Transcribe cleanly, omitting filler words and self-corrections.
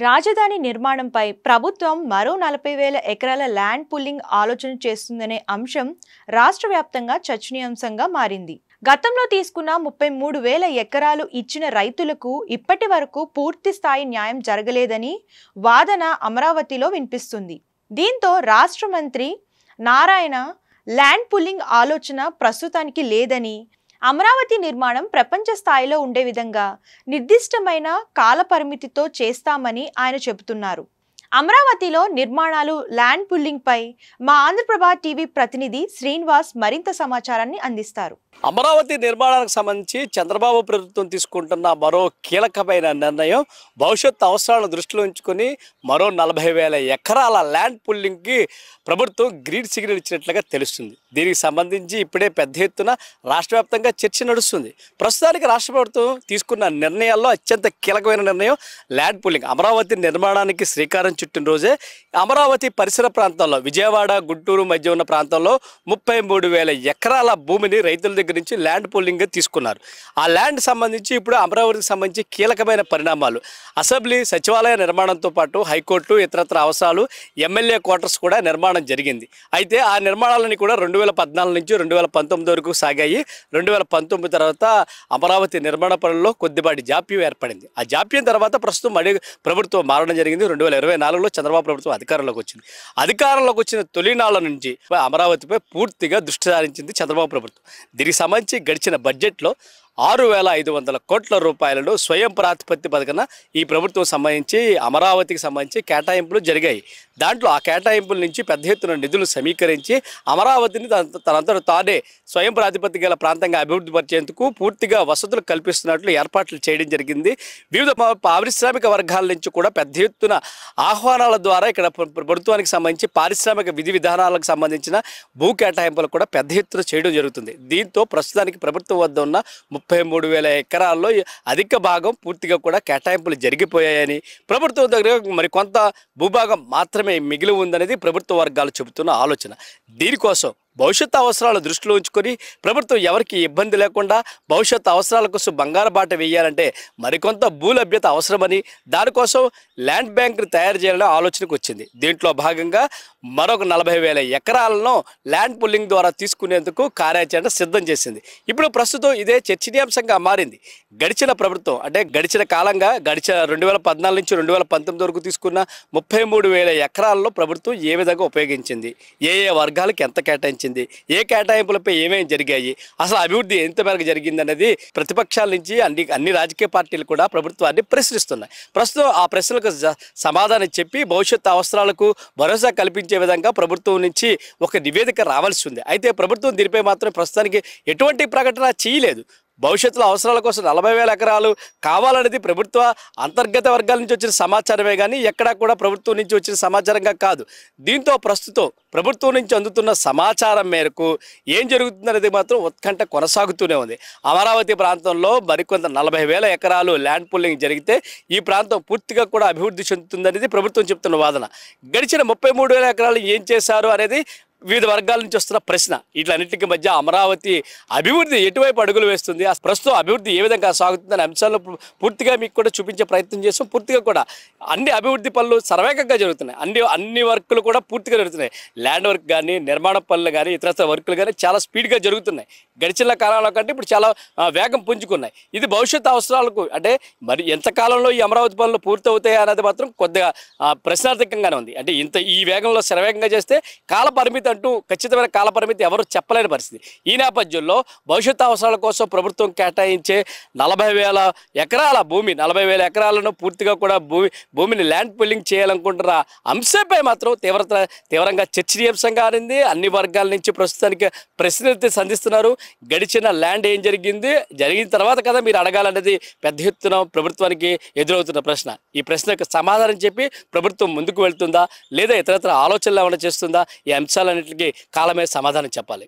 రాజధాని నిర్మాణంపై ప్రభుత్వం మరో 40,000 ఎకరాల ల్యాండ్ పుల్లింగ్ ఆలోచన చేస్తుందనే అంశం రాష్ట్ర వ్యాప్తంగా చర్చనీయాంశంగా మారింది. గతంలో తీసుకున్న 33,000 ఎకరాలు ఇచ్చిన రైతులకు ఇప్పటి వరకు పూర్తి స్థాయి న్యాయం జరగలేదని వాదన అమరావతిలో వినిపిస్తుంది. దీంతో రాష్ట్ర మంత్రి నారాయణ ల్యాండ్ పుల్లింగ్ ఆలోచన ప్రస్తుతానికి లేదని, అమరావతి నిర్మాణం ప్రపంచ స్థాయిలో ఉండే విధంగా నిర్దిష్టమైన కాల పరిమితితో చేస్తామని ఆయన చెబుతున్నారు. అమరావతిలో నిర్మాణాలు ల్యాండ్ పుల్లింగ్ పై మా ఆంధ్రప్రభ టీవీ ప్రతినిధి శ్రీనివాస్ మరింత సమాచారాన్ని అందిస్తారు. అమరావతి నిర్మాణానికి సంబంధించి చంద్రబాబు ప్రభుత్వం తీసుకుంటున్న మరో కీలకమైన నిర్ణయం భవిష్యత్ అవసరాలను దృష్టిలో ఉంచుకొని మరో 40,000 ఎకరాల ల్యాండ్ పుల్లింగ్కి ప్రభుత్వం గ్రీన్ సిగ్నల్ ఇచ్చినట్లుగా తెలుస్తుంది. దీనికి సంబంధించి ఇప్పుడే పెద్ద ఎత్తున రాష్ట్ర వ్యాప్తంగా చర్చ నడుస్తుంది. ప్రస్తుతానికి రాష్ట్ర ప్రభుత్వం తీసుకున్న నిర్ణయాల్లో అత్యంత కీలకమైన నిర్ణయం ల్యాండ్ పుల్లింగ్. అమరావతి నిర్మాణానికి శ్రీకారం చుట్టిన రోజే అమరావతి పరిసర ప్రాంతాల్లో విజయవాడ, గుంటూరు మధ్య ఉన్న ప్రాంతాల్లో 33,000 ఎకరాల భూమిని రైతుల దగ్గర నుంచి ల్యాండ్ పుల్లింగ్ తీసుకున్నారు. ఆ ల్యాండ్ సంబంధించి ఇప్పుడు అమరావతికి సంబంధించి కీలకమైన పరిణామాలు, అసెంబ్లీ సచివాలయ నిర్మాణంతో పాటు హైకోర్టు ఇతరత్ర అవసరాలు, ఎమ్మెల్యే క్వార్టర్స్ కూడా నిర్మాణం జరిగింది. అయితే ఆ నిర్మాణాలని కూడా 2014 నుంచి 2019 వరకు సాగాయి. 2019 తర్వాత అమరావతి నిర్మాణ పనుల్లో కొద్దిపాటి జాప్యం ఏర్పడింది. ఆ జాప్యం తర్వాత ప్రస్తుతం మళ్ళీ ప్రభుత్వం మారడం జరిగింది. 2024లో చంద్రబాబు ప్రభుత్వం అధికారంలోకి వచ్చింది. అధికారంలోకి వచ్చిన తొలినాళ్ల నుంచి అమరావతిపై పూర్తిగా దృష్టి సారించింది చంద్రబాబు ప్రభుత్వం. దీనికి సంబంధించి గడిచిన బడ్జెట్లో 6,500 కోట్ల రూపాయలను స్వయం ప్రాతిపత్తి పథకన ఈ ప్రభుత్వం సంబంధించి అమరావతికి సంబంధించి కేటాయింపులు జరిగాయి. దాంట్లో ఆ కేటాయింపుల నుంచి పెద్ద ఎత్తున నిధులు సమీకరించి అమరావతిని తనంతట తానే స్వయం ప్రాతిపత్తి గల ప్రాంతంగా అభివృద్ధి పరిచేందుకు పూర్తిగా వసతులు కల్పిస్తున్నట్లు ఏర్పాట్లు చేయడం జరిగింది. వివిధ పారిశ్రామిక వర్గాల నుంచి కూడా పెద్ద ఎత్తున ఆహ్వానాల ద్వారా ఇక్కడ ప్రభుత్వానికి సంబంధించి పారిశ్రామిక విధి విధానాలకు సంబంధించిన భూ కేటాయింపులు కూడా పెద్ద ఎత్తున చేయడం జరుగుతుంది. దీంతో ప్రస్తుతానికి ప్రభుత్వం వద్ద ఉన్న 33,000 ఎకరాల్లో అధిక భాగం పూర్తిగా కూడా కేటాయింపులు జరిగిపోయాయని, ప్రభుత్వం దగ్గర మరి కొంత భూభాగం మాత్రమే మిగిలి ఉందనేది ప్రభుత్వ వర్గాలు చెబుతున్న ఆలోచన. దీనికోసం భవిష్యత్తు అవసరాలు దృష్టిలో ఉంచుకొని ప్రభుత్వం ఎవరికి ఇబ్బంది లేకుండా భవిష్యత్తు అవసరాల కోసం బంగారు బాట వేయాలంటే మరికొంత భూ లభ్యత అవసరమని, దానికోసం ల్యాండ్ బ్యాంక్ని తయారు చేయాలనే ఆలోచనకు వచ్చింది. దీంట్లో భాగంగా మరొక 40,000 ఎకరాలను ల్యాండ్ పుల్లింగ్ ద్వారా తీసుకునేందుకు కార్యాచరణ సిద్ధం చేసింది. ఇప్పుడు ప్రస్తుతం ఇదే చర్చనీయాంశంగా మారింది. గడిచిన ప్రభుత్వం అంటే గడిచిన 2014 నుంచి 2019 వరకు తీసుకున్న 33,000 ఎకరాల్లో ప్రభుత్వం ఏ విధంగా ఉపయోగించింది, ఏ వర్గాలకు ఎంత కేటాయించింది, ఏ కేటాయింపులపై ఏమేమి జరిగాయి, అసలు అభివృద్ధి ఎంత మేరకు జరిగింది అనేది ప్రతిపక్షాల నుంచి అన్ని రాజకీయ పార్టీలు కూడా ప్రభుత్వాన్ని ప్రశ్నిస్తున్నాయి. ప్రస్తుతం ఆ ప్రశ్నలకు సమాధానం చెప్పి భవిష్యత్తు అవసరాలకు భరోసా కల్పించే విధంగా ప్రభుత్వం నుంచి ఒక నివేదిక రావాల్సి ఉంది. అయితే ప్రభుత్వం దీనిపై మాత్రం ప్రస్తుతానికి ఎటువంటి ప్రకటన చేయలేదు. భవిష్యత్తులో అవసరాల కోసం 40,000 ఎకరాలు కావాలనేది ప్రభుత్వ అంతర్గత వర్గాల నుంచి వచ్చిన సమాచారమే కానీ ఎక్కడా కూడా ప్రభుత్వం నుంచి వచ్చిన సమాచారంగా కాదు. దీంతో ప్రస్తుతం ప్రభుత్వం నుంచి అందుతున్న సమాచారం మేరకు ఏం జరుగుతుందనేది మాత్రం ఉత్కంఠ కొనసాగుతూనే ఉంది. అమరావతి ప్రాంతంలో మరికొంత 40,000 ఎకరాలు ల్యాండ్ పుల్లింగ్ జరిగితే ఈ ప్రాంతం పూర్తిగా కూడా అభివృద్ధి చెందుతుందనేది ప్రభుత్వం చెప్తున్న వాదన. గడిచిన 33,000 ఎకరాలు ఏం చేశారు అనేది వివిధ వర్గాల నుంచి వస్తున్న ప్రశ్న. వీటన్నిటికీ మధ్య అమరావతి అభివృద్ధి ఎటువైపు అడుగులు వేస్తుంది, ప్రస్తుతం అభివృద్ధి ఏ విధంగా సాగుతుందనే అంశాలను పూర్తిగా మీకు కూడా చూపించే ప్రయత్నం చేస్తాం. పూర్తిగా కూడా అన్ని అభివృద్ధి పనులు సర్వేగంగా జరుగుతున్నాయి. అన్ని వర్కులు కూడా పూర్తిగా జరుగుతున్నాయి. ల్యాండ్ వర్క్ కానీ, నిర్మాణ పనులు కానీ, ఇతర వర్కులు కానీ చాలా స్పీడ్గా జరుగుతున్నాయి. గడిచిన కాలంలో కంటే ఇప్పుడు చాలా వేగం పుంజుకున్నాయి. ఇది భవిష్యత్తు అవసరాలకు అంటే మరి ఎంతకాలంలో ఈ అమరావతి పనులు పూర్తి అవుతాయి అనేది మాత్రం కొద్దిగా ప్రశ్నార్థకంగానే ఉంది. అంటే ఈ వేగంలో శరవేగంగా చేస్తే కాల పరిమితి అంటూ ఖచ్చితమైన కాల పరిమితి ఎవరు చెప్పలేని పరిస్థితి. ఈ నేపథ్యంలో భవిష్యత్తు అవసరాల కోసం ప్రభుత్వం కేటాయించే 40,000 ఎకరాల భూమి, 40,000 ఎకరాలను పూర్తిగా కూడా భూమిని ల్యాండ్ పుల్లింగ్ చేయాలనుకుంటున్న అంశంపై మాత్రం తీవ్రంగా చర్చనీయాంశంగా మారింది. అన్ని వర్గాల నుంచి ప్రస్తుతానికి ప్రశ్నలు సంధిస్తున్నారు. గడిచిన ల్యాండ్ ఏం జరిగిన తర్వాత కదా మీరు అడగాలనేది పెద్ద ఎత్తున ప్రభుత్వానికి ఎదురవుతున్న ప్రశ్న. ఈ ప్రశ్నకు సమాధానం చెప్పి ప్రభుత్వం ముందుకు వెళ్తుందా లేదా ఇతరత్ర ఆలోచనలు ఏమైనా చేస్తుందా, ఈ అంశాలన్నింటికీ కాలమే సమాధానం చెప్పాలి.